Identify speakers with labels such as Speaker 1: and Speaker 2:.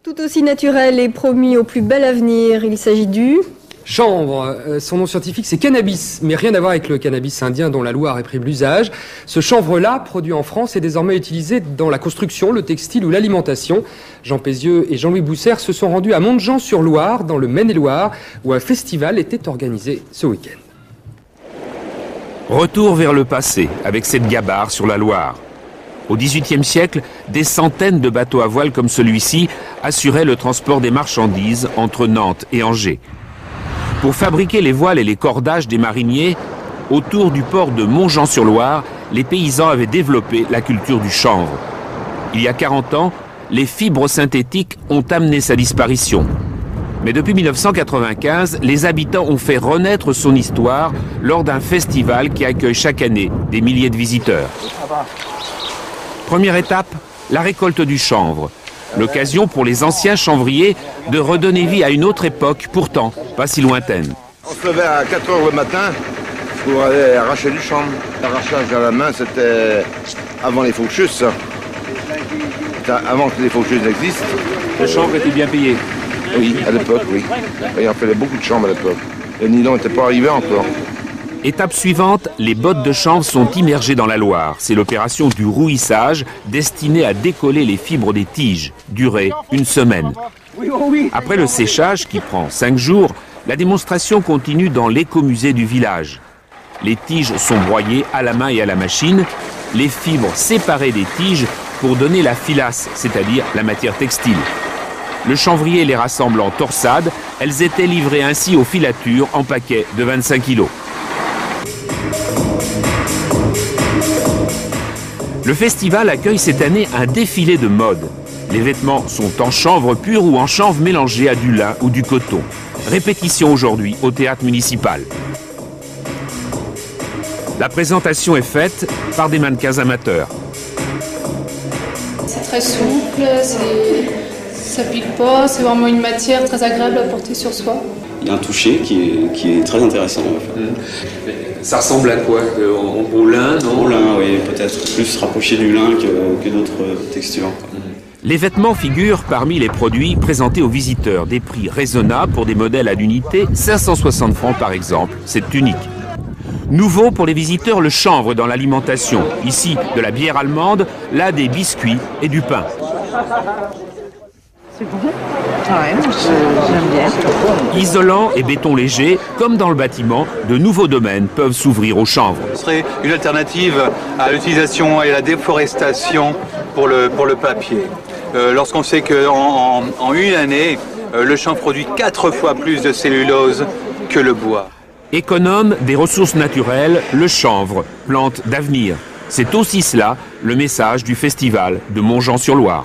Speaker 1: Tout aussi naturel et promis au plus bel avenir, il s'agit du...
Speaker 2: Chanvre, son nom scientifique c'est cannabis, mais rien à voir avec le cannabis indien dont la Loire est pris l'usage. Ce chanvre-là, produit en France, est désormais utilisé dans la construction, le textile ou l'alimentation. Jean Pézieux et Jean-Louis Bousser se sont rendus à Montjean-sur-Loire, dans le Maine-et-Loire, où un festival était organisé ce week-end.
Speaker 3: Retour vers le passé, avec cette gabarre sur la Loire. Au XVIIIe siècle, des centaines de bateaux à voile comme celui-ci assuraient le transport des marchandises entre Nantes et Angers. Pour fabriquer les voiles et les cordages des mariniers, autour du port de Montjean-sur-Loire, les paysans avaient développé la culture du chanvre. Il y a 40 ans, les fibres synthétiques ont amené sa disparition. Mais depuis 1995, les habitants ont fait renaître son histoire lors d'un festival qui accueille chaque année des milliers de visiteurs. Première étape, la récolte du chanvre. L'occasion pour les anciens chanvriers de redonner vie à une autre époque, pourtant pas si lointaine.
Speaker 4: On se levait à 4 h le matin pour aller arracher du chanvre. L'arrachage à la main, c'était avant les faucheuses, ça. Avant que les faucheuses existent.
Speaker 3: Le chanvre était bien payé.
Speaker 4: Oui, à l'époque, oui. Il en fallait beaucoup de chanvre à l'époque. Le nylon n'était pas arrivé encore.
Speaker 3: Étape suivante, les bottes de chanvre sont immergées dans la Loire. C'est l'opération du rouissage destinée à décoller les fibres des tiges, durée une semaine. Après le séchage, qui prend 5 jours, la démonstration continue dans l'écomusée du village. Les tiges sont broyées à la main et à la machine, les fibres séparées des tiges pour donner la filasse, c'est-à-dire la matière textile. Le chanvrier les rassemble en torsades, elles étaient livrées ainsi aux filatures en paquets de 25 kilos. Le festival accueille cette année un défilé de mode. Les vêtements sont en chanvre pur ou en chanvre mélangé à du lin ou du coton. Répétition aujourd'hui au théâtre municipal. La présentation est faite par des mannequins amateurs.
Speaker 5: C'est très souple, ça pique pas, c'est vraiment une matière très agréable à porter sur soi.
Speaker 6: Il y a un toucher qui est très intéressant.
Speaker 7: Ça ressemble à quoi? Au lin, non?
Speaker 6: Au lin, oui, peut-être plus rapproché du lin que d'autres textures.
Speaker 3: Les vêtements figurent parmi les produits présentés aux visiteurs. Des prix raisonnables pour des modèles à l'unité, 560 francs par exemple, c'est unique. Nouveau pour les visiteurs, le chanvre dans l'alimentation. Ici, de la bière allemande, là des biscuits et du pain.
Speaker 8: C'est bon? Ouais, j'aime bien.
Speaker 3: Isolant et béton léger, comme dans le bâtiment, de nouveaux domaines peuvent s'ouvrir au chanvre.
Speaker 9: Ce serait une alternative à l'utilisation et la déforestation pour le papier. Lorsqu'on sait qu'en une année, le chanvre produit 4 fois plus de cellulose que le bois.
Speaker 3: Économe des ressources naturelles, le chanvre, plante d'avenir. C'est aussi cela le message du festival de Montjean-sur-Loire.